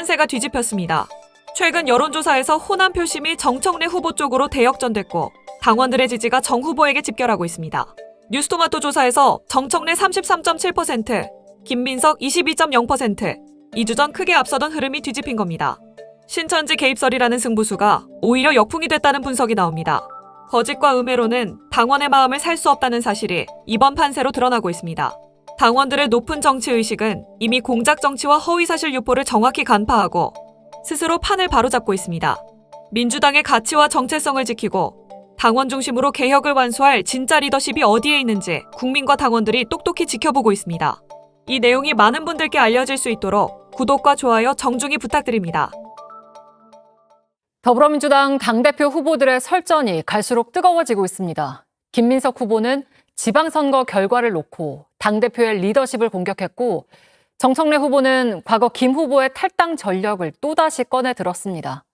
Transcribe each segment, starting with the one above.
판세가 뒤집혔습니다. 최근 여론조사에서 호남 표심이 정청래 후보 쪽으로 대역전됐고 당원들의 지지가 정 후보에게 집결하고 있습니다. 뉴스토마토 조사에서 정청래 33.7%, 김민석 22.0%, 2주 전 크게 앞서던 흐름이 뒤집힌 겁니다. 신천지 개입설이라는 승부수가 오히려 역풍이 됐다는 분석이 나옵니다. 거짓과 음해로는 당원의 마음을 살 수 없다는 사실이 이번 판세로 드러나고 있습니다. 당원들의 높은 정치의식은 이미 공작 정치와 허위사실 유포를 정확히 간파하고 스스로 판을 바로잡고 있습니다. 민주당의 가치와 정체성을 지키고 당원 중심으로 개혁을 완수할 진짜 리더십이 어디에 있는지 국민과 당원들이 똑똑히 지켜보고 있습니다. 이 내용이 많은 분들께 알려질 수 있도록 구독과 좋아요 정중히 부탁드립니다. 더불어민주당 당대표 후보들의 설전이 갈수록 뜨거워지고 있습니다. 김민석 후보는 지방선거 결과를 놓고 당대표의 리더십을 공격했고 정청래 후보는 과거 김 후보의 탈당 전력을 또다시 꺼내 들었습니다.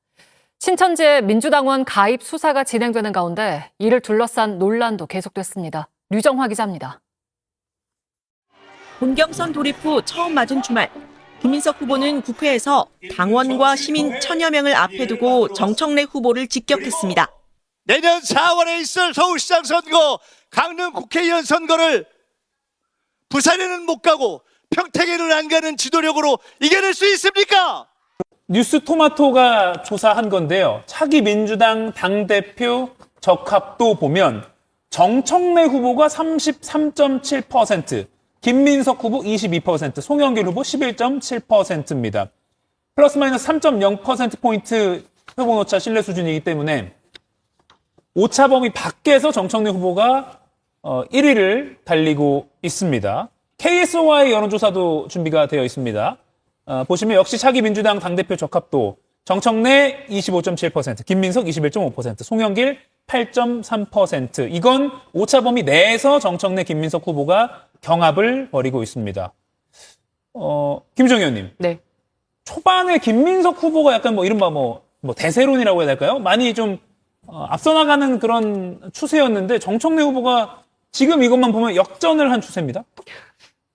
신천지의 민주당원 가입 수사가 진행되는 가운데 이를 둘러싼 논란도 계속됐습니다. 류정화 기자입니다. 본경선 돌입 후 처음 맞은 주말, 김민석 후보는 국회에서 당원과 시민 1000여 명을 앞에 두고 정청래 후보를 직격했습니다. 내년 4월에 있을 서울시장 선거, 강릉 국회의원 선거를 부산에는 못 가고 평택에는 안 가는 지도력으로 이겨낼 수 있습니까? 뉴스토마토가 조사한 건데요. 차기 민주당 당대표 적합도 보면 정청래 후보가 33.7%, 김민석 후보 22%, 송영길 후보 11.7%입니다. 플러스 마이너스 3.0%포인트 표본오차 신뢰 수준이기 때문에 오차 범위 밖에서 정청래 후보가 1위를 달리고 있습니다. KSY 여론조사도 준비가 되어 있습니다. 보시면 역시 차기 민주당 당대표 적합도 정청래 25.7%, 김민석 21.5%, 송영길 8.3%. 이건 오차 범위 내에서 정청래, 김민석 후보가 경합을 벌이고 있습니다. 김정희 의원님. 네. 초반에 김민석 후보가 약간 이른바 대세론이라고 해야 될까요? 많이 좀 앞서 나가는 그런 추세였는데 정청래 후보가 지금 이것만 보면 역전을 한 추세입니다.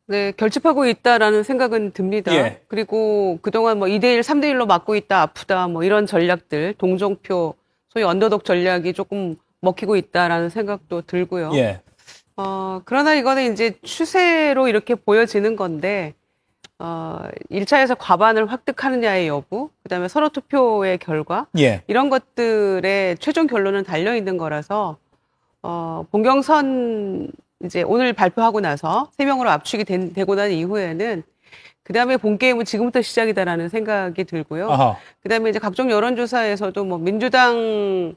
네, 결집하고 있다라는 생각은 듭니다. 예. 그리고 그동안 2대1, 3대1로 맞고 있다, 아프다, 이런 전략들, 동정표, 소위 언더독 전략이 조금 먹히고 있다라는 생각도 들고요. 예. 그러나 이거는 이제 추세로 이렇게 보여지는 건데, 1차에서 과반을 획득하느냐의 여부, 그 다음에 선호투표의 결과, 예. 이런 것들의 최종 결론은 달려있는 거라서, 본경선 이제 오늘 발표하고 나서 3명으로 압축이 되고 난 이후에는 그 다음에 본 게임은 지금부터 시작이다라는 생각이 들고요. 아하. 그 다음에 이제 각종 여론조사에서도 민주당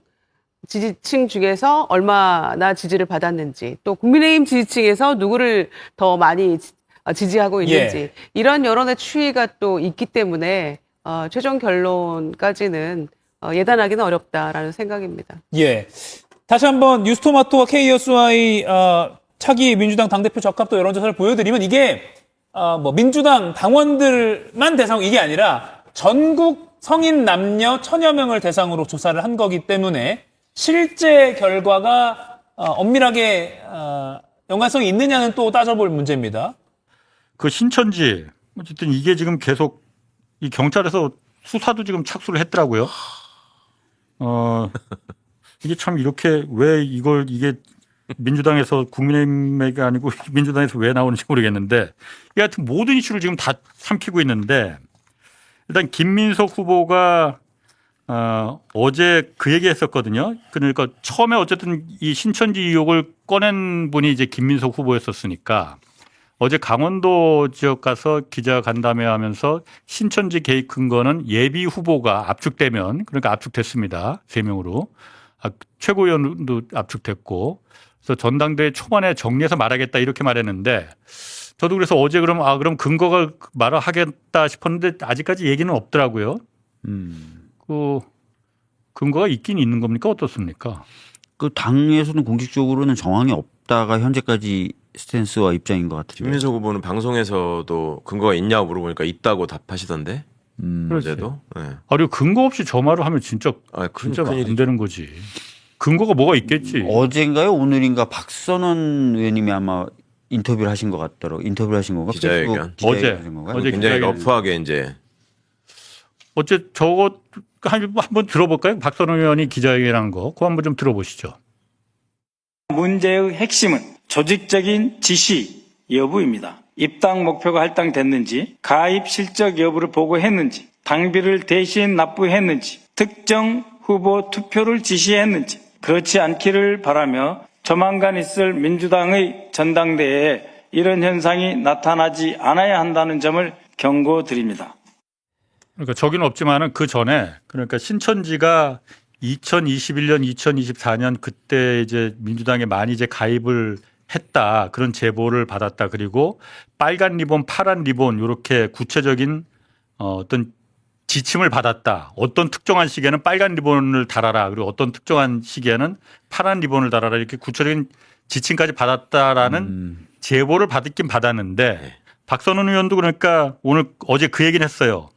지지층 중에서 얼마나 지지를 받았는지, 또 국민의힘 지지층에서 누구를 더 많이 지지하고 있는지, 이런 여론의 추이가 또 있기 때문에 최종 결론까지는 예단하기는 어렵다라는 생각입니다. 예. 다시 한번 뉴스토마토와 KSY 차기 민주당 당대표 적합도 여론조사를 보여드리면 이게 민주당 당원들만 대상 이게 아니라 전국 성인 남녀 1000여 명을 대상으로 조사를 한 거기 때문에 실제 결과가 엄밀하게 연관성이 있느냐는 또 따져볼 문제입니다. 그 신천지 어쨌든 이게 지금 계속 이 경찰에서 수사도 지금 착수를 했더라고요. 이게 참 이렇게 왜 이게 민주당에서 국민의힘이 아니고 민주당에서 왜 나오는지 모르겠는데 이 하여튼 모든 이슈를 지금 다 삼키고 있는데 일단 김민석 후보가 어제 그 얘기 했었거든요. 그러니까 처음에 어쨌든 이 신천지 의혹을 꺼낸 분이 이제 김민석 후보였었으니까 어제 강원도 지역 가서 기자 간담회 하면서 신천지 개입 근거는 예비 후보가 압축되면 그러니까 압축됐습니다. 3명으로. 최고위원도 압축됐고 그래서 전당대회 초반에 정리해서 말하겠다 이렇게 말했는데 저도 그래서 어제 그럼 근거가 말하겠다 싶었는데 아직까지 얘기는 없더라고요. 그 근거가 있긴 있는 겁니까 어떻습니까? 그 당에서는 공식적으로는 정황이 없다가 현재까지 스탠스와 입장인 것 같아요. 김민석 후보는 방송에서도 근거가 있냐고 물어보니까 있다고 답하시던데. 그래도. 네. 그리고 근거 없이 저 말을 하면 진짜 안 되는 거지. 근거가 뭐가 있겠지. 어젠가요? 오늘인가 박선원 의원님이 아마 인터뷰를 하신 것 같더라고요. 인터뷰를 하신 건가? 기자회견. 어제 하신 건가요? 어제 굉장히 기자회견. 러프하게 이제 어째 저거 한번 들어볼까요? 박선원 의원이 기자회견한 거. 그거 한번 좀 들어보시죠. 문제의 핵심은 조직적인 지시 여부입니다. 입당 목표가 할당됐는지, 가입 실적 여부를 보고했는지, 당비를 대신 납부했는지, 특정 후보 투표를 지시했는지, 그렇지 않기를 바라며 조만간 있을 민주당의 전당대회에 이런 현상이 나타나지 않아야 한다는 점을 경고드립니다. 그러니까 저기는 없지만은 그 전에 그러니까 신천지가 2021년, 2024년 그때 이제 민주당에 많이 이제 가입을 했다. 그런 제보를 받았다. 그리고 빨간 리본, 파란 리본 이렇게 구체적인 어떤 지침을 받았다. 어떤 특정한 시기에는 빨간 리본을 달아라. 그리고 어떤 특정한 시기에는 파란 리본을 달아라. 이렇게 구체적인 지침까지 받았다라는 제보를 받긴 받았는데 박선원 의원도 그러니까 어제 그 얘기는 했어요.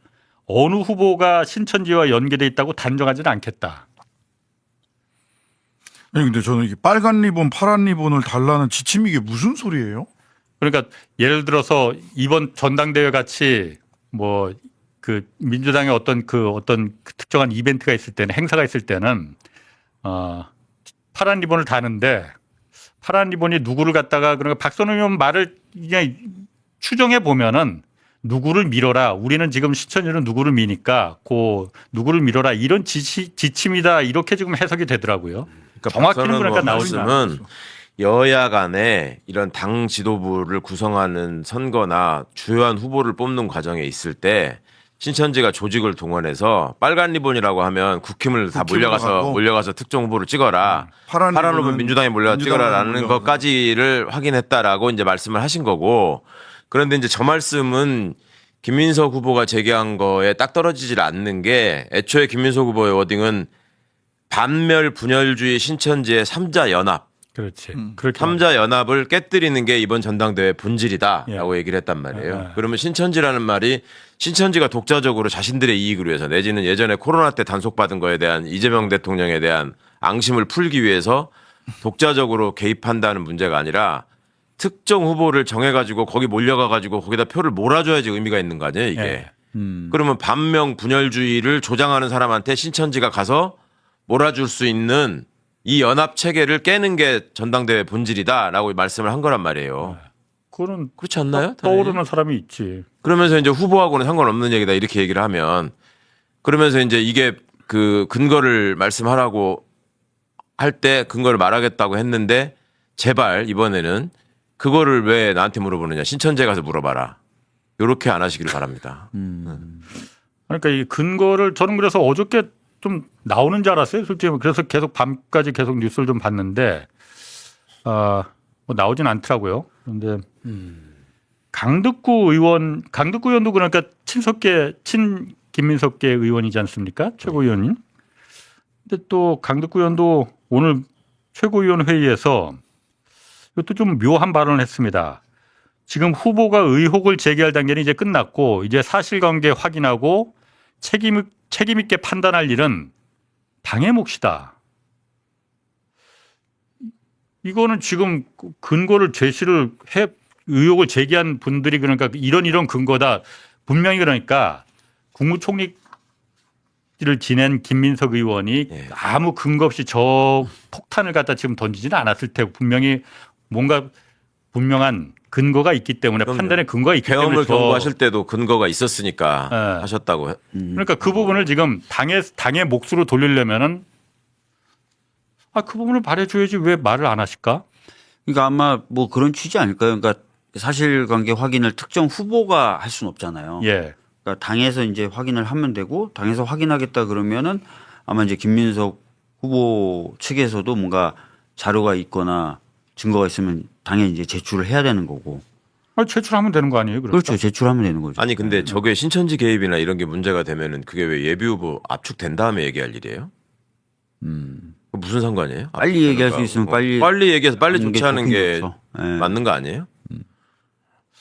어느 후보가 신천지와 연계돼 있다고 단정하지는 않겠다. 아니 근데 저는 이게 빨간 리본, 파란 리본을 달라는 지침이 이게 무슨 소리예요? 그러니까 예를 들어서 이번 전당대회 같이 뭐 그 민주당의 어떤 특정한 이벤트가 있을 때는 행사가 있을 때는 파란 리본을 다는데 파란 리본이 누구를 갖다가 그러니까 박선원 의원 말을 그냥 추정해 보면은 누구를 밀어라. 우리는 지금 신천지는 누구를 미니까 그 누구를 밀어라. 이런 지침이다. 이렇게 지금 해석이 되더라고요. 그러니까 정확히는 그러니까 나오지 말씀은 여야 간에 이런 당 지도부를 구성하는 선거나 주요한 후보를 뽑는 과정에 있을 때 신천지가 조직을 동원해서 빨간 리본이라고 하면 국힘을 다 몰려가서 특정 후보를 찍어라. 파란 리본은 민주당에 몰려가 찍어라라는 것까지를 확인했다라고 이제 말씀을 하신 거고, 그런데 이제 저 말씀은 김민석 후보가 제기한 거에 딱 떨어지질 않는 게, 애초에 김민석 후보의 워딩은 반멸 분열주의 신천지의 3자 연합. 그렇지. 삼자 연합을 깨뜨리는 게 이번 전당대회 본질이다라고 얘기를 했단 말이에요. 그러면 신천지라는 말이 신천지가 독자적으로 자신들의 이익을 위해서 내지는 예전에 코로나 때 단속받은 거에 대한 이재명 대통령에 대한 앙심을 풀기 위해서 독자적으로 개입한다는 문제가 아니라 특정 후보를 정해가지고 거기 몰려가가지고 거기다 표를 몰아줘야지 의미가 있는 거 아니에요, 이게. 그러면 반명 분열주의를 조장하는 사람한테 신천지가 가서 몰아줄 수 있는 이 연합 체계를 깨는 게 전당대회 본질이다라고 말씀을 한 거란 말이에요. 그거는 그렇지 않나요? 떠오르는 사람이 있지. 그러면서 이제 후보하고는 상관없는 얘기다 이렇게 얘기를 하면, 그러면서 이제 이게 그 근거를 말씀하라고 할 때 근거를 말하겠다고 했는데 제발 이번에는 그거를 왜 나한테 물어보느냐, 신천지에 가서 물어봐라. 이렇게 안 하시길 바랍니다. 그러니까 이 근거를 저는 그래서 어저께 좀 나오는 줄 알았어요. 솔직히 그래서 계속 밤까지 계속 뉴스를 좀 봤는데 뭐 나오진 않더라고요. 그런데 강득구 의원도 그러니까 친 김민석계 의원이지 않습니까? 최고위원님. 근데 또 강득구 의원도 오늘 최고위원 회의에서 이것도 좀 묘한 발언을 했습니다. 지금 후보가 의혹을 제기할 단계는 이제 끝났고 이제 사실관계 확인하고 책임 있게 판단할 일은 당의 몫이다. 이거는 지금 근거를 제시를 해 의혹을 제기한 분들이 그러니까 이런 근거다. 분명히 그러니까 국무총리를 지낸 김민석 의원이 아무 근거 없이 저 폭탄을 갖다 지금 던지지는 않았을 테고 분명히 뭔가 분명한 근거가 있기 때문에 판단의 근거가 있기 때문에 계엄을 경고하실 때도 근거가 있었으니까 하셨다고. 그러니까 그 부분을 지금 당의 몫으로 돌리려면은 그 부분을 말해줘야지 왜 말을 안 하실까? 그러니까 아마 뭐 그런 취지 아닐까요? 그러니까 사실관계 확인을 특정 후보가 할 수는 없잖아요. 예. 그러니까 당에서 이제 확인을 하면 되고 당에서 확인하겠다 그러면은 아마 이제 김민석 후보 측에서도 뭔가 자료가 있거나 증거가 있으면 당에 이제 제출을 해야 되는 거고. 제출하면 되는 거 아니에요? 그러니까? 그렇죠. 제출하면 되는 거죠. 아니 근데 저게 신천지 개입이나 이런 게 문제가 되면은 그게 왜 예비 후보 압축된 다음에 얘기할 일이에요? 무슨 상관이에요? 빨리 얘기할 수 있으면 빨리 얘기해서 빨리 조치하는 게 네. 맞는 거 아니에요?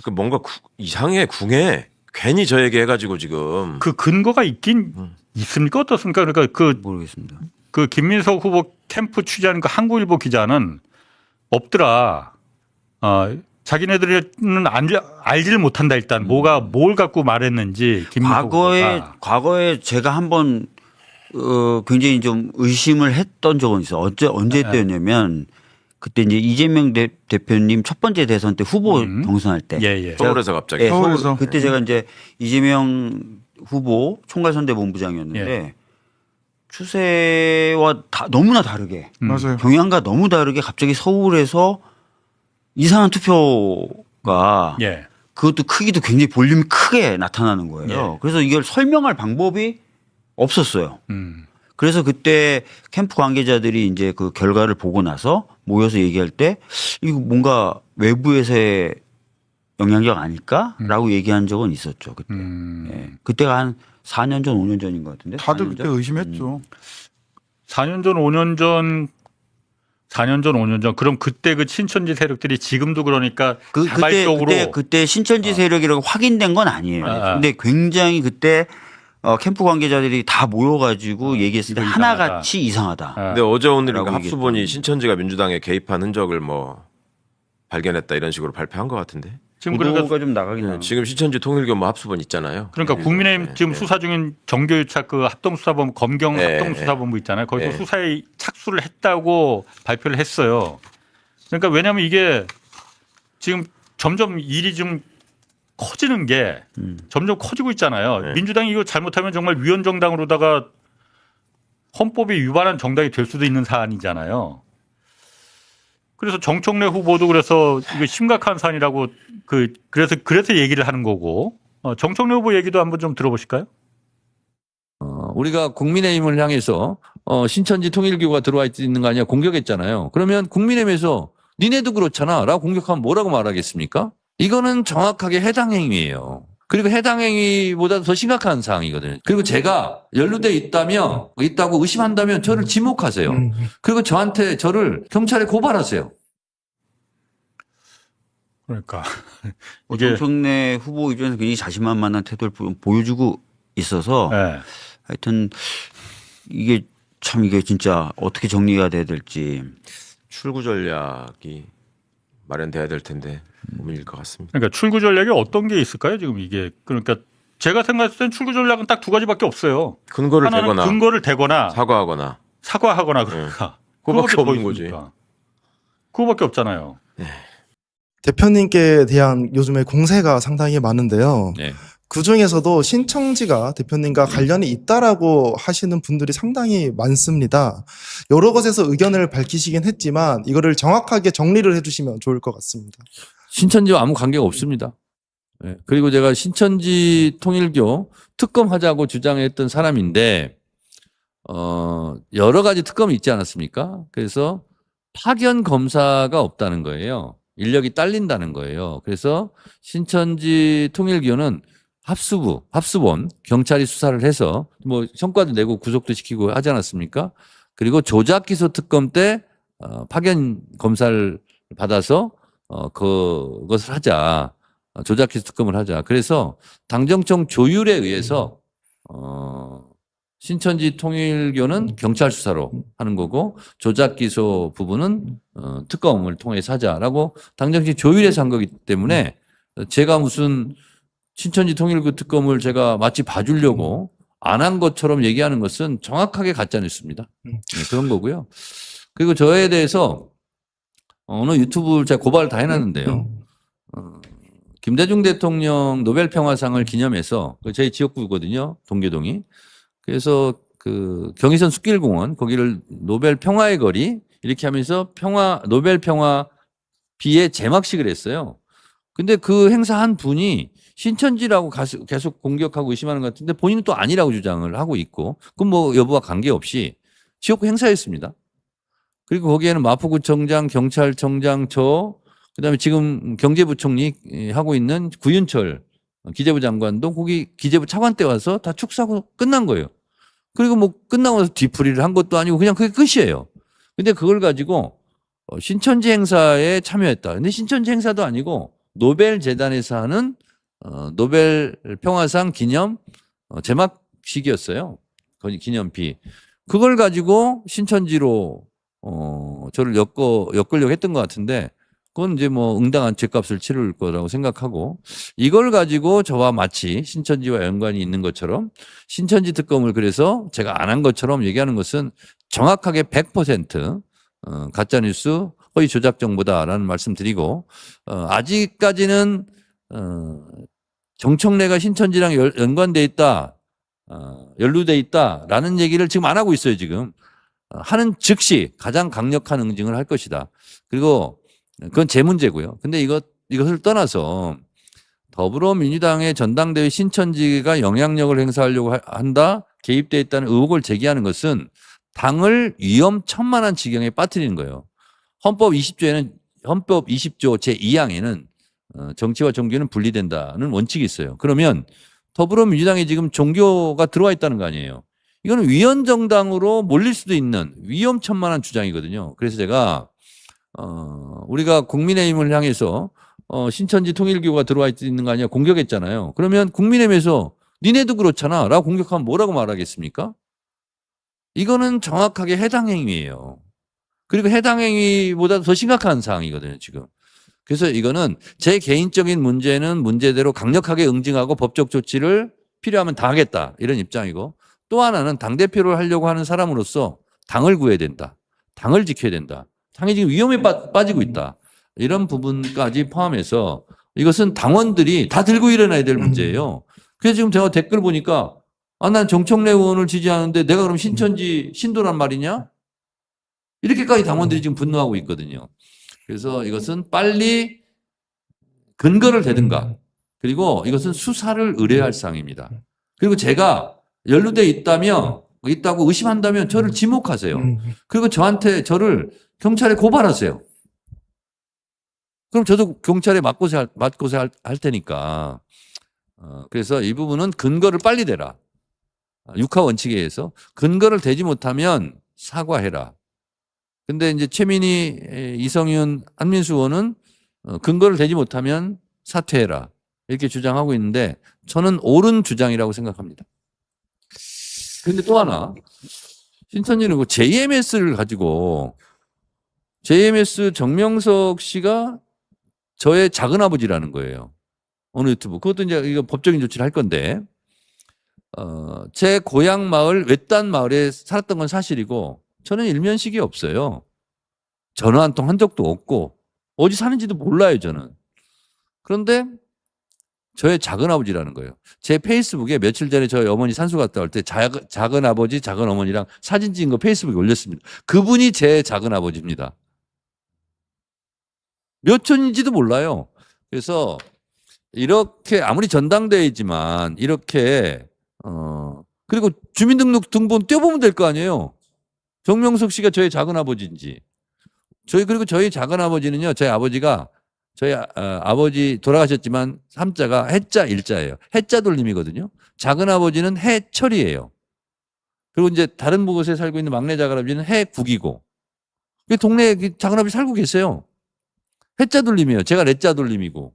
그 뭔가 이상해 궁해. 괜히 저 얘기 해가지고 지금 그 근거가 있긴 있습니까? 어떻습니까? 그러니까 모르겠습니다. 그 김민석 후보 캠프 취재하는 그 한국일보 기자는 없더라. 자기네들은 알지를 못한다 일단 뭘 갖고 말했는지 김민석 후보가. 과거에 제가 한번 굉장히 좀 의심을 했던 적은 있어. 언제 때였냐면 그때 이제 이재명 대표님 첫 번째 대선 때 후보 경선할 때. 예. 서울에서 갑자기. 서울에서. 그때 제가 이제 이재명 후보 총괄선대본부장이었는데 추세와 너무나 다르게 맞아요. 경향과 너무 다르게 갑자기 서울에서 이상한 투표가 예. 그것도 크기도 굉장히 볼륨이 크게 나타나는 거예요. 예. 그래서 이걸 설명할 방법이 없었어요. 그래서 그때 캠프 관계자들이 이제 그 결과를 보고 나서 모여서 얘기할 때 이거 뭔가 외부에서의 영향력 아닐까라고 얘기한 적은 있었죠. 그때. 예. 그때가 한 4년 전, 5년 전인 것 같은데. 다들 4년 그때 전? 의심했죠. 4년 전, 5년 전, 4년 전, 5년 전. 그럼 그때 그 신천지 세력들이 지금도 그러니까 자발적으로 그때 신천지 세력이라고 확인된 건 아니에요. 아. 근데 굉장히 그때 캠프 관계자들이 다 모여가지고 얘기했을 때 이거 하나같이 이상하다. 근데 어제 오늘 라고 합수본이 얘기했더니. 신천지가 민주당에 개입한 흔적을 뭐 발견했다 이런 식으로 발표한 것 같은데. 지금 보도가 그러니까 좀 나가긴 하는데. 지금 신천지 통일교 뭐 합수본 있잖아요. 그러니까 국민의힘 지금 수사 중인 정교유착 그 합동수사본부 검경 네. 합동수사본부 있잖아요. 거기서 네. 수사에 착수를 했다고 발표를 했어요. 그러니까 왜냐하면 이게 지금 점점 일이 좀 커지는 게 점점 커지고 있잖아요. 네. 민주당이 이거 잘못하면 정말 위헌정당으로다가 헌법에 위반한 정당이 될 수도 있는 사안이잖아요. 그래서 정청래 후보도 그래서 이거 심각한 사안이라고 그래서 얘기를 하는 거고 정청래 후보 얘기도 한번 좀 들어보실까요? 우리가 국민의힘을 향해서 신천지 통일교가 들어와 있는 거 아니야 공격했잖아요. 그러면 국민의힘에서 니네도 그렇잖아 라고 공격하면 뭐라고 말하겠습니까? 이거는 정확하게 해당 행위예요. 그리고 해당 행위보다 더 심각한 사항이거든요. 그리고 제가 연루돼 있다고 의심한다면 저를 지목하세요. 그리고 저를 경찰에 고발하세요. 그러니까 이게 정청래 후보 입장에서 굉장히 자신만만한 태도를 보여주고 있어서 네. 하여튼 이게 진짜 어떻게 정리가 돼야 될지. 출구 전략이 마련돼야 될 텐데 고민일 것 같습니다. 그러니까 출구 전략이 어떤 게 있을까요? 지금 이게 그러니까 제가 생각했을 땐 출구 전략은 딱 두 가지밖에 없어요. 근거를 대거나 근거를 대거나 사과하거나 그러니까 그거밖에 더 없는 거지. 있습니까? 그거밖에 없잖아요. 대표님께 대한 요즘에 공세가 상당히 많은데요. 네. 그 중에서도 신청지가 대표님과 관련이 있다라고 하시는 분들이 상당히 많습니다. 여러 곳에서 의견을 밝히시긴 했지만 이거를 정확하게 정리를 해주시면 좋을 것 같습니다. 신천지와 아무 관계가 없습니다. 네. 그리고 제가 신천지 통일교 특검하자고 주장했던 사람인데 여러 가지 특검이 있지 않았습니까? 그래서 파견 검사가 없다는 거예요. 인력이 딸린다는 거예요. 그래서 신천지 통일교는 합수본 경찰이 수사를 해서 뭐 성과도 내고 구속도 시키고 하지 않았습니까? 그리고 조작기소 특검 때 파견 검사를 받아서 그것을 하자. 조작기소 특검을 하자. 그래서 당정청 조율에 의해서 신천지 통일교는 경찰 수사로 하는 거고 조작기소 부분은 특검을 통해서 하자라고 당정청 조율해서 한 거기 때문에 제가 무슨 신천지 통일교 특검을 제가 마치 봐주려고 안 한 것처럼 얘기하는 것은 정확하게 가짜뉴스입니다. 네, 그런 거고요. 그리고 저에 대해서 어느 유튜브를 제가 고발을 다 해놨는데요. 김대중 대통령 노벨 평화상을 기념해서 제 지역구거든요. 동계동이. 그래서 그 경의선 숲길공원 거기를 노벨 평화의 거리 이렇게 하면서 노벨 평화비의 제막식을 했어요. 근데 그 행사한 분이 신천지라고 계속 공격하고 의심하는 것 같은데 본인은 또 아니라고 주장을 하고 있고 그건 뭐 여부와 관계없이 지역구 행사였습니다. 그리고 거기에는 마포구청장, 경찰청장, 그다음에 지금 경제부총리 하고 있는 구윤철 기재부 장관도 거기 기재부 차관 때 와서 다 축사하고 끝난 거예요. 그리고 뭐 끝나고 나서 뒤풀이를 한 것도 아니고 그냥 그게 끝이에요. 근데 그걸 가지고 신천지 행사에 참여했다. 근데 신천지 행사도 아니고 노벨 재단에서 하는 노벨 평화상 기념 제막식이었어요. 거기 기념비. 그걸 가지고 신천지로 저를 엮으려고 했던 것 같은데 그건 이제 뭐 응당한 죗값을 치를 거라고 생각하고 이걸 가지고 저와 마치 신천지와 연관이 있는 것처럼 신천지 특검을 그래서 제가 안 한 것처럼 얘기하는 것은 정확하게 100% 가짜뉴스 허위 조작 정보다라는 말씀 드리고 아직까지는 정청래가 신천지랑 연관돼 있다, 연루돼 있다라는 얘기를 지금 안 하고 있어요. 지금 하는 즉시 가장 강력한 응징을 할 것이다. 그리고 그건 제 문제고요. 근데 이것을 떠나서 더불어민주당의 전당대회 신천지가 영향력을 행사하려고 한다, 개입돼 있다는 의혹을 제기하는 것은 당을 위험천만한 지경에 빠뜨리는 거예요. 헌법 20조에는 헌법 20조 제2항에는 정치와 종교는 분리된다는 원칙이 있어요. 그러면 더불어민주당에 지금 종교가 들어와 있다는 거 아니에요. 이거는 위헌정당으로 몰릴 수도 있는 위험천만한 주장이거든요. 그래서 제가 우리가 국민의힘을 향해서 신천지 통일교가 들어와 있는 거 아니야 공격했잖아요. 그러면 국민의힘에서 니네도 그렇잖아 라고 공격하면 뭐라고 말하겠습니까? 이거는 정확하게 해당 행위예요. 그리고 해당 행위보다 더 심각한 사항이거든요, 지금. 그래서 이거는 제 개인적인 문제는 문제대로 강력하게 응징하고 법적 조치를 필요하면 다 하겠다, 이런 입장이고, 또 하나는 당대표를 하려고 하는 사람으로서 당을 구해야 된다, 당을 지켜야 된다, 당이 지금 위험에 빠지고 있다, 이런 부분까지 포함해서 이것은 당원들이 다 들고 일어나야 될 문제예요. 그래서 지금 제가 댓글 보니까 난 정청래 의원을 지지하는데 내가 그럼 신천지 신도란 말이냐? 이렇게까지 당원들이 지금 분노하고 있거든요. 그래서 이것은 빨리 근거를 대든가, 그리고 이것은 수사를 의뢰할 사항입니다. 그리고 제가 연루돼 있다고 의심한다면 저를 지목하세요. 그리고 저를 경찰에 고발하세요. 그럼 저도 경찰에 맞고세 할 테니까. 그래서 이 부분은 근거를 빨리 대라. 육하 원칙에 의해서 근거를 대지 못하면 사과해라. 근데 이제 최민희, 이성윤, 한민수 의원은 근거를 대지 못하면 사퇴해라, 이렇게 주장하고 있는데 저는 옳은 주장이라고 생각합니다. 그런데 또 하나, 신천지는 그 JMS를 가지고 JMS 정명석 씨가 저의 작은아버지라는 거예요. 어느 유튜브. 그것도 이제 이거 법적인 조치를 할 건데, 제 고향 마을 외딴 마을에 살았던 건 사실이고 저는 일면식이 없어요. 전화 한 통 한 적도 없고 어디 사는지도 몰라요, 저는. 그런데 저의 작은아버지라는 거예요. 제 페이스북에 며칠 전에 저희 어머니 산소 갔다 올 때 작은아버지, 작은어머니랑 사진 찍은 거 페이스북에 올렸습니다. 그분이 제 작은아버지입니다. 몇 촌인지도 몰라요. 그래서 이렇게 아무리 전당대회지만 이렇게 그리고 주민등록 등본 떼어보면 될 거 아니에요. 정명석 씨가 저의 작은아버지인지. 그리고 저희 작은아버지는요, 저희 아버지가 저희 아버지 돌아가셨지만 삼자가 해자 일자예요. 해자 돌림이거든요. 작은아버지는 해철이에요. 그리고 이제 다른 곳에 살고 있는 막내 작은아버지는 해국이고. 동네에 작은아버지 살고 계세요. 해자 돌림이에요. 제가 레자 돌림이고.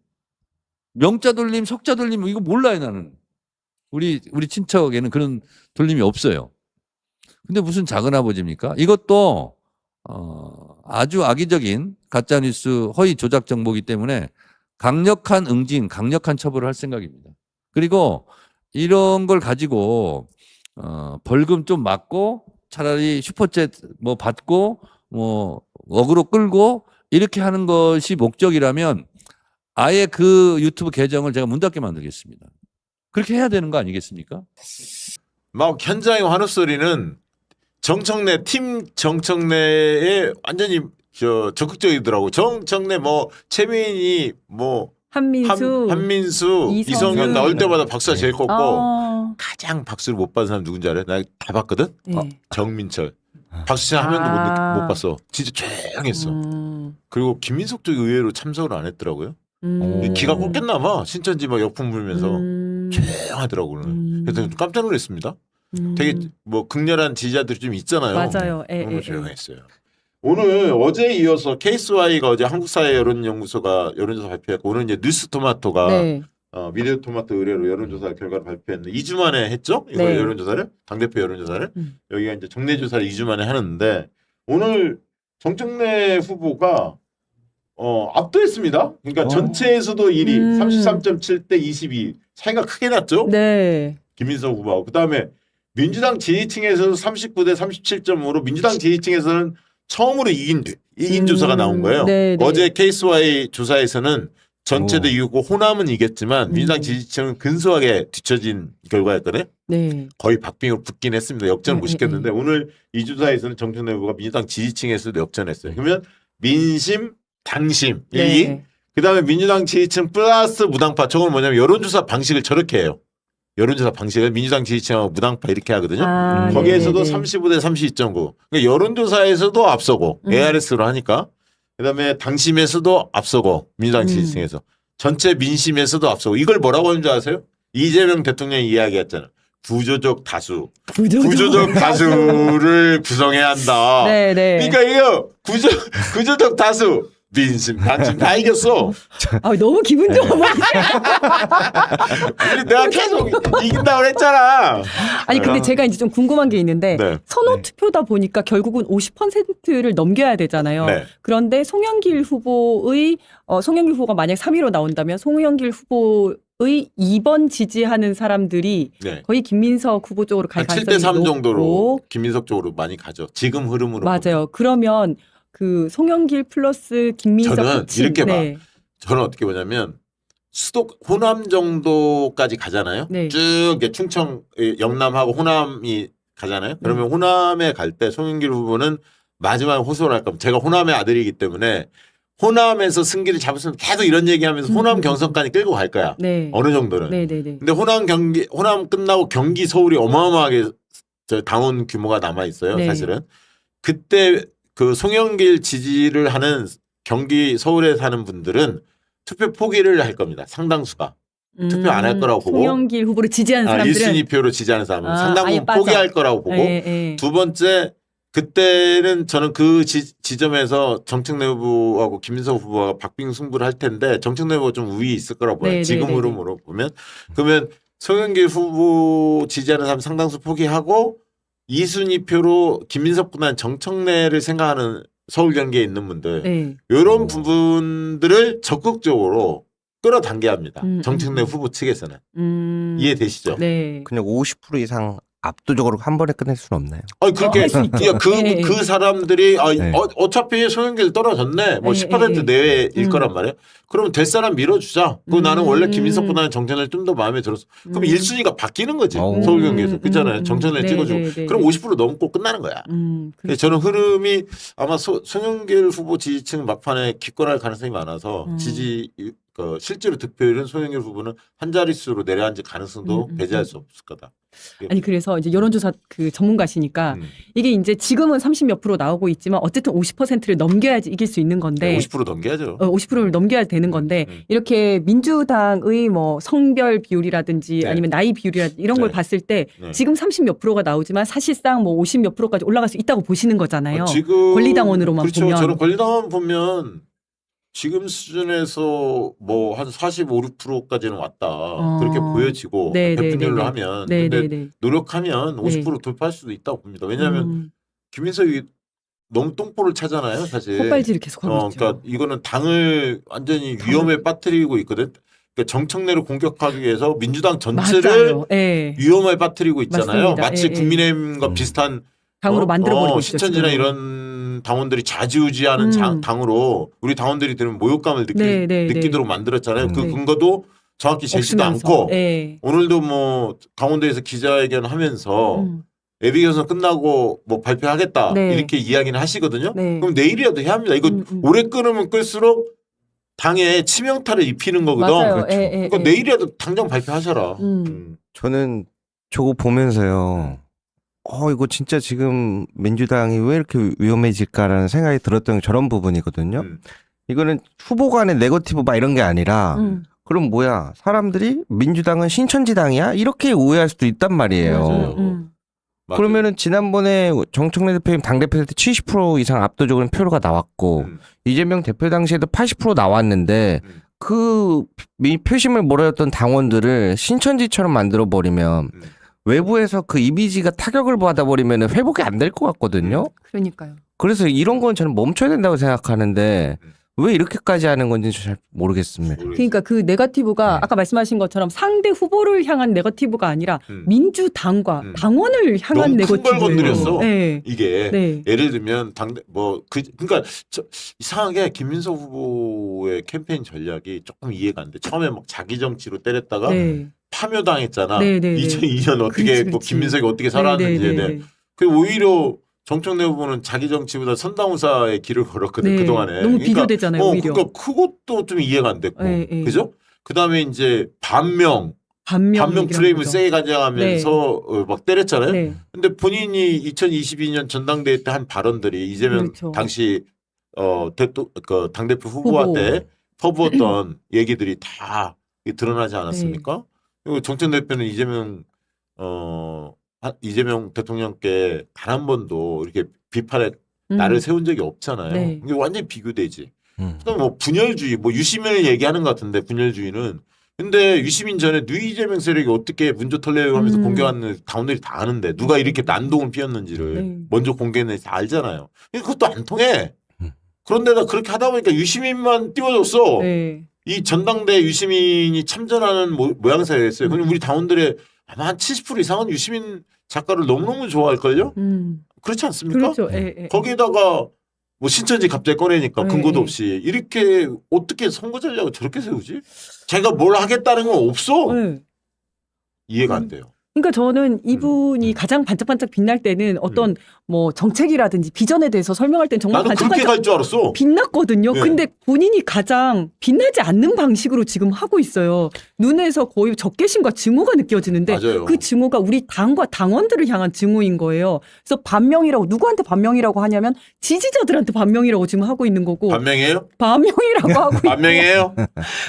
명자 돌림, 석자 돌림, 이거 몰라요, 나는. 우리 친척에는 그런 돌림이 없어요. 근데 무슨 작은아버지입니까? 이것도 아주 악의적인 가짜뉴스 허위 조작 정보이기 때문에 강력한 응징, 강력한 처벌을 할 생각입니다. 그리고 이런 걸 가지고 벌금 좀 맞고 차라리 슈퍼챗 뭐 받고 뭐 어그로 끌고 이렇게 하는 것이 목적이라면 아예 그 유튜브 계정을 제가 문 닫게 만들겠습니다. 그렇게 해야 되는 거 아니겠습니까? 막 현장의 환호 소리는 팀 정청래에 완전히 적극적이더라고. 정청래 뭐 최민희 뭐 한민수 이성윤 나올 때마다 박수가 제일 컸고 가장 박수를 못 받은 사람 누군지 알아요? 나 다 봤거든. 정민철. 박수 한 명도 못 봤어. 진짜 조용했어. 그리고 김민석도 의외로 참석을 안 했더라고요. 기가 꺾였나 봐. 신천지 막 역풍 불면서 조용하더라고. 그래서 깜짝 놀랐습니다. 되게 뭐 극렬한 지지자들이 좀 있잖아요. 맞아요. 너무 조용했어요. 오늘 어제에 이어서 KSY가 어제 한국사회 여론연구소가 여론조사 발표했고, 오늘 이제 뉴스토마토가 미디어토마토 의뢰로 여론조사 결과를 발표했는데 2주 만에 했죠? 이거 여론조사를, 당대표 여론조사를. 여기가 이제 정례조사를 2주 만에 하는데, 오늘 정청래 후보가 압도했습니다. 그러니까 전체에서도 1위, 33.7 대 22. 차이가 크게 났죠? 네. 김민석 후보하고. 그다음에 민주당 지지층에서도 39대 37.5로 민주당 지지층에서는 처음으로 이긴 조사가 나온 거예요. 네, 네. 어제 케이스와이 조사에서는 전체도 이겼고 호남은 이겼지만 민주당 지지층은 근소하게 뒤처진 결과였거든요. 네. 거의 박빙으로 붙긴 했습니다. 역전을 못 시켰는데 오늘 이 조사에서는 정청래 후보가 민주당 지지층에서도 역전했어요. 그러면 민심, 당심 1위, 네. 그다음에 민주당 지지층 플러스 무당파. 저건 뭐냐면 여론조사 방식을 저렇게 해요. 여론조사 방식을 민주당 지지층하고 무당파 이렇게 하거든요. 거기에서도 네네네. 35대 32.9. 그러니까 여론조사에서도 앞서고 ARS로 하니까. 그다음에 당심에서도 앞서고 민주당 지지층에서 전체 민심에서도 앞서고. 이걸 뭐라고 하는 줄 아세요? 이재명 대통령이 이야기했잖아요. 구조적 다수. 구조적 다수를 구성해야 한다. 네네. 그러니까 이거 구조적 다수. 민심, 당심 다 이겼어. 너무 기분 좋아 보이네. 내가 계속 이긴다고 했잖아. 아니 근데 제가 이제 좀 궁금한 게 있는데 네. 선호 투표다 보니까 결국은 50%를 넘겨야 되잖아요. 네. 그런데 송영길 후보가 만약 3위로 나온다면 송영길 후보의 2번 지지하는 사람들이 네. 거의 김민석 후보 쪽으로 갈 한 가능성이 7대 3 높고. 정도로 김민석 쪽으로 많이 가죠. 지금 흐름으로. 맞아요. 그러면 그 송영길 플러스 김민석 저는 합친, 이렇게 봐. 네. 저는 어떻게 보냐면 수도 호남 정도까지 가잖아요. 네. 쭉 이렇게 충청, 영남하고 호남이 가잖아요. 그러면 호남에 갈 때 송영길 후보는 마지막에 호소를 할 겁니다. 제가 호남의 아들이기 때문에 호남에서 승기를 잡았으면 계속 이런 얘기하면서 호남 경선까지 끌고 갈 거야. 네. 어느 정도는. 네네네. 근데 호남 끝나고 경기 서울이 어마어마하게 저 당원 규모가 남아 있어요. 네. 사실은 그때 그 송영길 지지를 하는 경기 서울에 사는 분들은 투표 포기를 할 겁니다. 상당수가 투표 안 할 거라고 보고. 송영길 후보를 지지하는 사람들은 1순위 표로 지지하는 사람은 아예 상당부 빠져. 포기할 거라고 보고. 두 번째 그때는 저는 그 지점에서 정청래 후보하고 김민석 후보가 박빙 승부를 할 텐데 정청래 후보가 좀 우위 있을 거라고 봐요. 네, 지금 네, 네, 흐름으로 보면. 그러면 송영길 후보 지지하는 사람 상당수 포기하고 2순위 표로 김민석보다는 정청래를 생각하는 서울 경기에 있는 분들 네. 이런 부분들을 적극적으로 끌어당겨야 합니다. 정청래 후보 측에서는. 이해되시죠? 네. 그냥 50% 이상 압도적으로 한 번에 끝낼 수는 없나요? 아니 그렇게 할수 있죠. 그 사람들이 네. 어차피 송영길 떨어졌네. 뭐 네, 10% 네. 내외일 거란 말이에요. 그러면 될 사람 밀어주자. 그리고 나는 원래 김민석보다는 정청래 좀 더 마음에 들었어. 그럼 1순위가 바뀌는 거지. 서울 경기에서. 그렇잖아요. 정청래 네, 찍어주고. 네, 네. 그럼 50% 넘고 끝나는 거야. 그래서 저는 흐름이 아마 송영길 후보 지지층 막판에 기권할 가능성이 많아서 실제로 득표율은 송영길 후보는 한 자릿수로 내려앉을 가능성도 배제할 수 없을 거다. 아니 그래서 이제 여론조사 그 전문가시니까 이게 이제 지금은 30몇 프로 나오고 있지만 어쨌든 50%를 넘겨야지 이길 수 있는 건데 50% 넘겨야죠. 50%를 넘겨야 되는 건데 이렇게 민주당의 뭐 성별 비율이라든지 네. 아니면 나이 비율이라든지 이런 걸 네. 봤을 때 네. 지금 30몇 프로가 나오지만 사실상 뭐 50몇 프로까지 올라갈 수 있다고 보시는 거잖아요. 지금 권리당원으로만 그렇죠. 보면. 저는 권리당원 보면 지금 수준에서 뭐 한 45, 6%까지는 왔다. 그렇게 보여지고 네, 네, 백분율로 네, 네. 하면 네, 근데 네, 네. 노력하면 50% 네. 돌파할 수도 있다고 봅니다. 왜냐하면 김민석이 너무 똥볼을 차잖아요, 사실. 헛발질을 계속하고 있죠. 그러니까 이거는 당을 완전히 위험에 빠뜨리고 있거든. 그러니까 정청래를 공격하기 위해서 민주당 전체를 맞아요. 예. 위험에 빠뜨리고 있잖아요. 맞습니다. 마치 예, 예. 국민의힘과 비슷한 당으로 만들어버리고 있죠. 신천지나 지금. 이런 당원들이 좌지우지하는 당으로 우리 당원들이 들으면 모욕감을 느끼도록 만들었잖아요. 그 네. 근거도 정확히 제시도 없으면서. 않고 예. 오늘도 뭐 강원도에서 기자회견 하면서 예비경선 끝나고 뭐 발표하겠다 네. 이렇게 이야기는 하시거든요. 네. 그럼 내일이라도 해야 합니다. 이거 오래 끊으면 끌수록 당에 치명타를 입히는 거거든. 맞아요. 그렇죠. 예, 예, 그러니까 예. 내일이라도 당장 발표하셔라. 저는 저거 보면서요. 이거 진짜 지금 민주당이 왜 이렇게 위험해질까라는 생각이 들었던 게 저런 부분이거든요. 이거는 후보 간의 네거티브 막 이런 게 아니라 그럼 뭐야 사람들이 민주당은 신천지당이야? 이렇게 오해할 수도 있단 말이에요. 그러면은 지난번에 정청래 대표님 당대표 때 70% 이상 압도적으로 표가 나왔고 이재명 대표 당시에도 80% 나왔는데 그 표심을 몰아줬던 당원들을 신천지처럼 만들어버리면 외부에서 그 이미지가 타격을 받아버리면 회복이 안 될 것 같거든요. 그러니까요. 그래서 이런 건 저는 멈춰야 된다고 생각하는데 왜 이렇게까지 하는 건지 잘 모르겠습니다. 그러니까 그 네거티브가 아까 말씀하신 것처럼 상대 후보를 향한 네거티브가 아니라 민주당과 당원을 향한 너무 큰 걸 네거티브예요. 건드렸어. 네. 이게 네. 예를 들면 그러니까 이상하게 김민석 후보의 캠페인 전략이 조금 이해가 안 돼. 처음에 막 자기 정치로 때렸다가 네. 파묘당했잖아. 네, 네, 네. 2002년 어떻게 그렇지, 뭐 그렇지. 김민석이 어떻게 살아왔는지에 네, 네, 대해. 네. 그 오히려 정청래 후보는 자기 정치보다 선당우사의 길을 걸었거든 네. 그동안에. 너무 비교되잖아요, 오히려. 그러니까 그것도 좀 이해가 안 됐고, 네, 네. 그죠? 그다음에 이제 반명 프레임을 세게 가져가면서 막 때렸잖아요. 네. 근데 본인이 2022년 전당대회 때 한 발언들이 이재명 그렇죠. 당시 당대표 후보한테 퍼부었던 얘기들이 다 드러나지 않았습니까? 그리고 정청 대표는 이재명 대통령께 단 한 번도 이렇게 비판에 나를 세운 적이 없잖아요. 네. 이게 완전히 비교되지. 그다음에 뭐 분열주의, 뭐 유시민을 얘기하는 것 같은데 분열주의는. 근데 유시민 전에 이재명 세력이 어떻게 문조 털려하면서 공격하는 당원들이 다 아는데 누가 이렇게 난동을 피웠는지를 먼저 공개했는지 다 알잖아요. 그것도 안 통해. 그런데다 그렇게 하다 보니까 유시민만 띄워줬어. 네. 이 전당대 유시민이 참전하는 모양새였어요. 그럼 우리 당원들의 아마 한 70% 이상은 유시민 작가를 너무너무 좋아할걸요? 그렇지 않습니까? 그렇죠. 예. 거기에다가 뭐 신천지 갑자기 꺼내니까 네, 근거도 네. 없이 이렇게 어떻게 선거 전략을 저렇게 세우지? 자기가 뭘 하겠다는 건 없어. 네. 이해가 안 돼요. 그러니까 저는 이분이 가장 반짝반짝 빛날 때는 어떤 뭐 정책이라든지 비전에 대해서 설명할 때는 정말 나도 그렇게 반짝반짝 갈 줄 알았어. 빛났거든요. 네. 근데 본인이 가장 빛나지 않는 방식으로 지금 하고 있어요. 눈에서 거의 적개심과 증오가 느껴지는데 맞아요. 그 증오가 우리 당과 당원들을 향한 증오인 거예요. 그래서 반명이라고 누구한테 반명이라고 하냐면 지지자들한테 반명이라고 지금 하고 있는 거고 반명이에요? 반명이라고 하고 있고 반명이에요?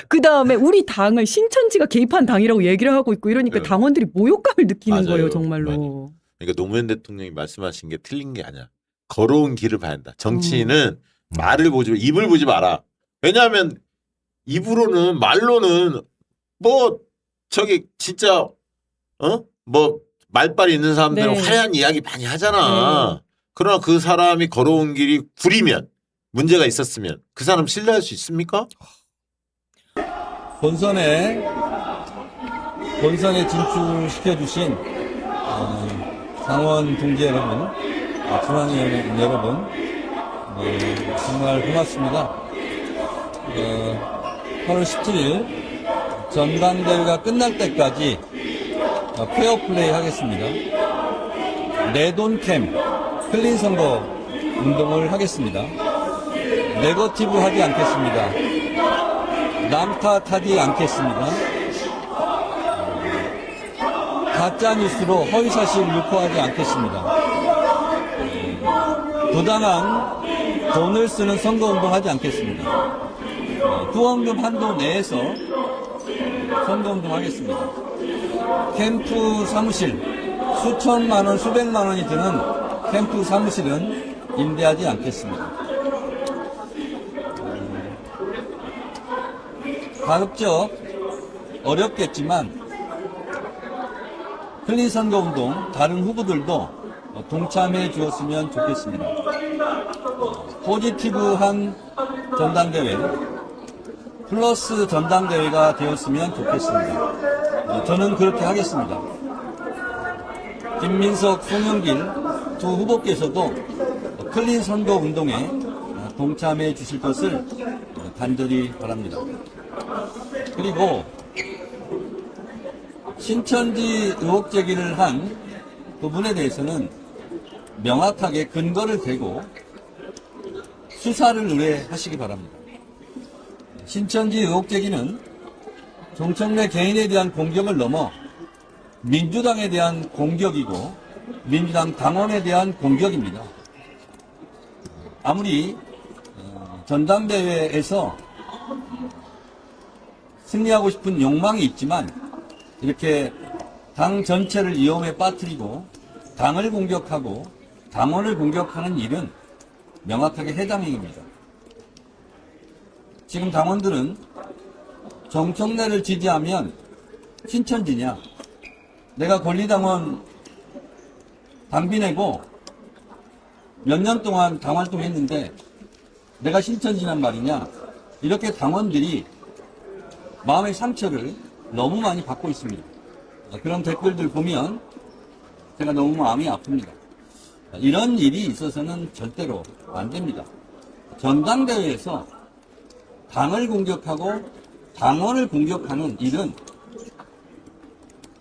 그다음에 우리 당을 신천지가 개입한 당이라고 얘기를 하고 있고 이러니까 당원들이 모욕감을 느끼는 맞아요. 거예요, 정말로. 그러니까 노무현 대통령이 말씀하신 게 틀린 게 아니야. 걸어온 길을 봐야 한다. 정치인은 말을 보지 입을 보지 마라. 왜냐하면 입으로는 말로는 뭐 저기 진짜 뭐 말빨이 있는 사람들은 네. 화려한 이야기 많이 하잖아. 그러나 그 사람이 걸어온 길이 구리면 문제가 있었으면 그 사람 신뢰할 수 있습니까? 본선에 진출시켜주신 당원 동지 여러분, 중앙위원 여러분, 정말 고맙습니다. 8월 17일 전당대회가 끝날 때까지 페어플레이 하겠습니다. 내돈캠 클린 선거 운동을 하겠습니다. 네거티브 하지 않겠습니다. 남 탓하지 않겠습니다. 가짜 뉴스로 허위사실 유포하지 않겠습니다. 부당한 돈을 쓰는 선거운동 하지 않겠습니다. 후원금 한도 내에서 선거운동 하겠습니다. 캠프 사무실, 수천만 원, 수백만 원이 드는 캠프 사무실은 임대하지 않겠습니다. 가급적 어렵겠지만 클린 선거운동 다른 후보들도 동참해 주었으면 좋겠습니다. 포지티브한 전당대회 플러스 전당대회가 되었으면 좋겠습니다. 저는 그렇게 하겠습니다. 김민석, 송영길 두 후보께서도 클린 선거운동에 동참해 주실 것을 간절히 바랍니다. 그리고 신천지 의혹 제기를 한 부분에 대해서는 명확하게 근거를 대고 수사를 의뢰하시기 바랍니다. 신천지 의혹 제기는 정청래 개인에 대한 공격을 넘어 민주당에 대한 공격이고 민주당 당원에 대한 공격입니다. 아무리 전당대회에서 승리하고 싶은 욕망이 있지만 이렇게 당 전체를 위험에 빠뜨리고 당을 공격하고 당원을 공격하는 일은 명확하게 해당 행위입니다. 지금 당원들은 정청래를 지지하면 신천지냐, 내가 권리당원 당비 내고 몇 년 동안 당활동했는데 내가 신천지란 말이냐, 이렇게 당원들이 마음의 상처를 너무 많이 받고 있습니다. 그런 댓글들 보면 제가 너무 마음이 아픕니다. 이런 일이 있어서는 절대로 안 됩니다. 전당대회에서 당을 공격하고 당원을 공격하는 일은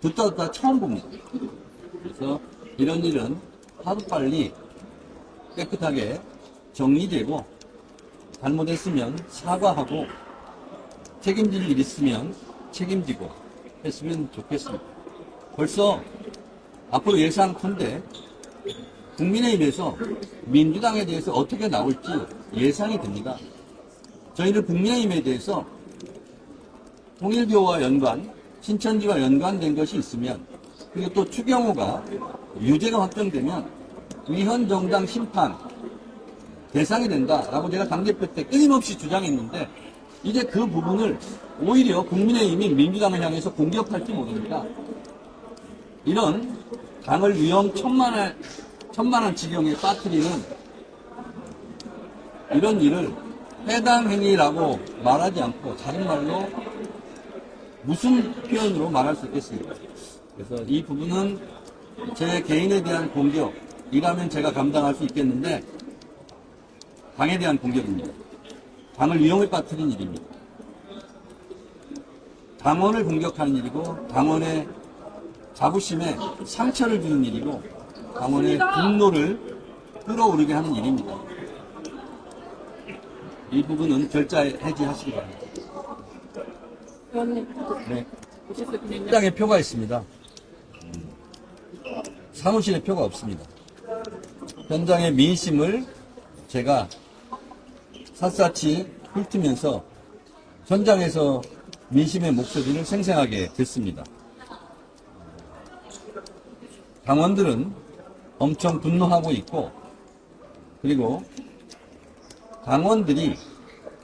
듣다 처음 봅니다. 그래서 이런 일은 하루빨리 깨끗하게 정리되고 잘못했으면 사과하고 책임질 일 있으면 책임지고 했으면 좋겠습니다. 벌써 앞으로 예상컨대 국민의힘에서 민주당에 대해서 어떻게 나올지 예상이 됩니다. 저희는 국민의힘에 대해서 통일교와 연관, 신천지와 연관된 것이 있으면 그리고 또 추경호가 유죄가 확정되면 위헌 정당 심판 대상이 된다라고 제가 당대표 때 끊임없이 주장했는데 이제 그 부분을 오히려 국민의힘이 민주당을 향해서 공격할지 모릅니다. 이런 당을 위험 천만한 지경에 빠뜨리는 이런 일을 해당 행위라고 말하지 않고 다른 말로 무슨 표현으로 말할 수 있겠습니까? 그래서 이 부분은 제 개인에 대한 공격이라면 제가 감당할 수 있겠는데 당에 대한 공격입니다. 당을 위험에 빠뜨린 일입니다. 당원을 공격하는 일이고 당원의 자부심에 상처를 주는 일이고 당원의 분노를 끌어오르게 하는 일입니다. 이 부분은 결자 해지하시기 바랍니다. 네. 민주당에 표가 있습니다. 사무실에 표가 없습니다. 현장의 민심을 제가 샅샅이 훑으면서 현장에서 민심의 목소리를 생생하게 듣습니다. 당원들은 엄청 분노하고 있고 그리고 당원들이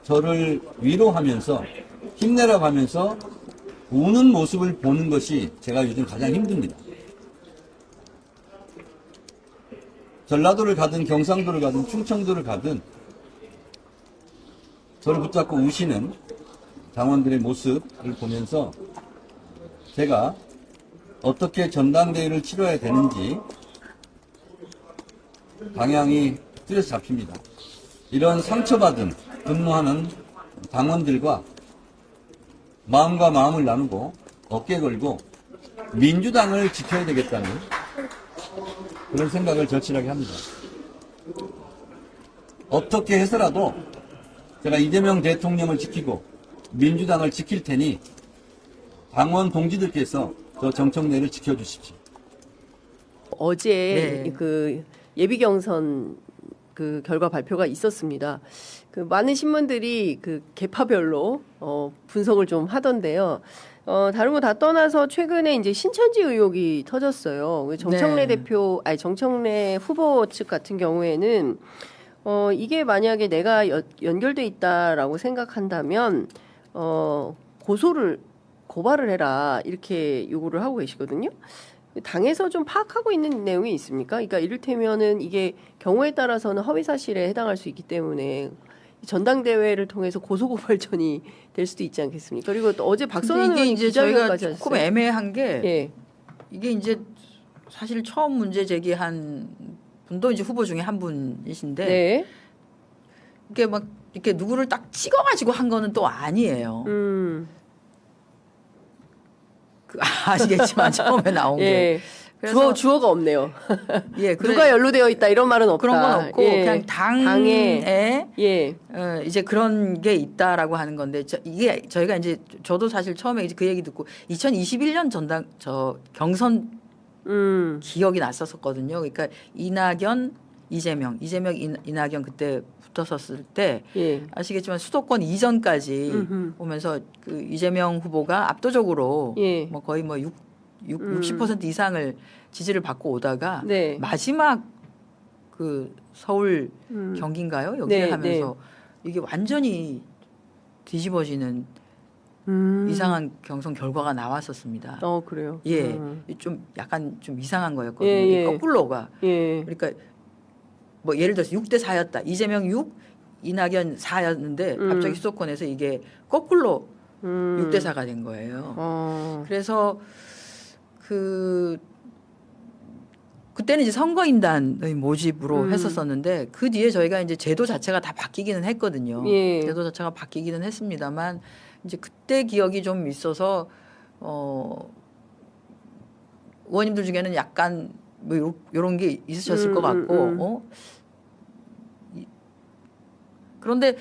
저를 위로하면서 힘내라고 하면서 우는 모습을 보는 것이 제가 요즘 가장 힘듭니다. 전라도를 가든 경상도를 가든 충청도를 가든 저를 붙잡고 우시는 당원들의 모습을 보면서 제가 어떻게 전당대회를 치러야 되는지 방향이 뚜렷이 잡힙니다. 이런 상처받은 분노하는 당원들과 마음과 마음을 나누고 어깨 걸고 민주당을 지켜야 되겠다는 그런 생각을 절실하게 합니다. 어떻게 해서라도 제가 이재명 대통령을 지키고 민주당을 지킬 테니 당원 동지들께서 저 정청래를 지켜주십시오. 어제 그 예비 경선 그 결과 발표가 있었습니다. 그 많은 신문들이 그 계파별로 분석을 좀 하던데요. 다른 거 다 떠나서 최근에 이제 신천지 의혹이 터졌어요. 정청래 대표, 아니 정청래 후보 측 같은 경우에는 이게 만약에 내가 연결돼 있다라고 생각한다면 고발을 해라 이렇게 요구를 하고 계시거든요. 당에서 좀 파악하고 있는 내용이 있습니까? 그러니까 이를테면은 이게 경우에 따라서는 허위 사실에 해당할 수 있기 때문에 전당대회를 통해서 고소고발전이 될 수도 있지 않겠습니까? 그리고 또 어제 박선원 이게 의원이 이제 저희가 기자회견까지 조금 하셨어요. 애매한 게 예. 이게 이제 사실 처음 문제 제기한 분도 이제 후보 중에 한 분이신데 네. 이게 막 이렇게 누구를 딱 찍어가지고 한 거는 또 아니에요. 아시겠지만 처음에 나온 게. 예. 주어가 없네요. 예, 누가 연루되어 있다 이런 말은 없다. 그런 건 없고 예. 그냥 당에 예. 이제 그런 게 있다라고 하는 건데 이게 저희가 이제 저도 사실 처음에 이제 그 얘기 듣고 2021년 경선 기억이 났었거든요. 그러니까 이낙연, 이재명, 이낙연 그때 붙었었을 때 아시겠지만 수도권 이전까지 오면서 그 이재명 후보가 압도적으로 뭐 거의 뭐 60% 이상을 지지를 받고 오다가 마지막 그 서울 경기인가요? 여기를 하면서 이게 완전히 뒤집어지는 이상한 경선 결과가 나왔었습니다. 그래요? 예. 좀 약간 좀 이상한 거였거든요. 이게 거꾸로가. 그러니까 뭐 예를 들어서 6대 4였다. 이재명 6, 이낙연 4였는데 갑자기 수도권에서 이게 거꾸로 6대 4가 된 거예요. 그래서 그때는 이제 선거인단의 모집으로 했었었는데 그 뒤에 저희가 이제 제도 자체가 다 바뀌기는 했거든요. 예. 제도 자체가 바뀌기는 했습니다만 이제 그때 기억이 좀 있어서 의원님들 중에는 약간 뭐 요런 게 있으셨을 것 같고 그런데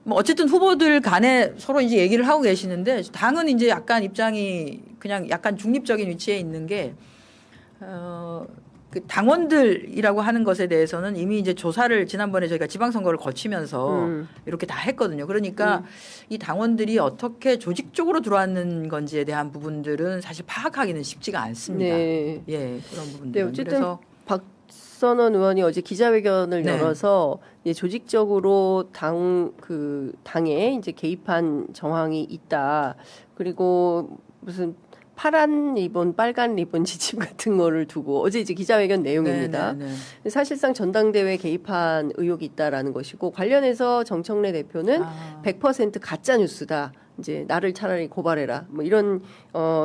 뭐 어쨌든 후보들 간에 서로 이제 얘기를 하고 계시는데 당은 이제 약간 입장이 그냥 약간 중립적인 위치에 있는 게 그 당원들이라고 하는 것에 대해서는 이미 이제 조사를 지난번에 저희가 지방선거를 거치면서 이렇게 다 했거든요. 그러니까 이 당원들이 어떻게 조직적으로 들어왔는 건지에 대한 부분들은 사실 파악하기는 쉽지가 않습니다. 네. 예, 그런 부분들. 네, 어쨌든 그래서 박선원 의원이 어제 기자회견을 네. 열어서 이제 조직적으로 당에 이제 개입한 정황이 있다. 그리고 무슨 파란 리본, 빨간 리본 지침 같은 거를 두고 어제 이제 기자회견 내용입니다. 네, 네, 네. 사실상 전당대회에 개입한 의혹이 있다라는 것이고 관련해서 정청래 대표는 100% 가짜 뉴스다. 이제 나를 차라리 고발해라. 뭐 이런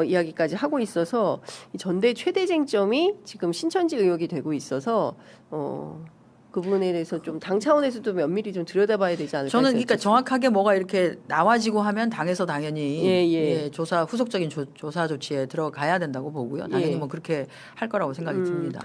이야기까지 하고 있어서 이 전대 최대 쟁점이 지금 신천지 의혹이 되고 있어서 그 부분에 대해서 좀 당 차원에서도 면밀히 좀 들여다봐야 되지 않을까. 저는 그러니까 정확하게 뭐가 이렇게 나와지고 하면 당에서 당연히 예, 조사 후속적인 조사 조치에 들어가야 된다고 보고요. 당연히 예. 뭐 그렇게 할 거라고 생각이 듭니다.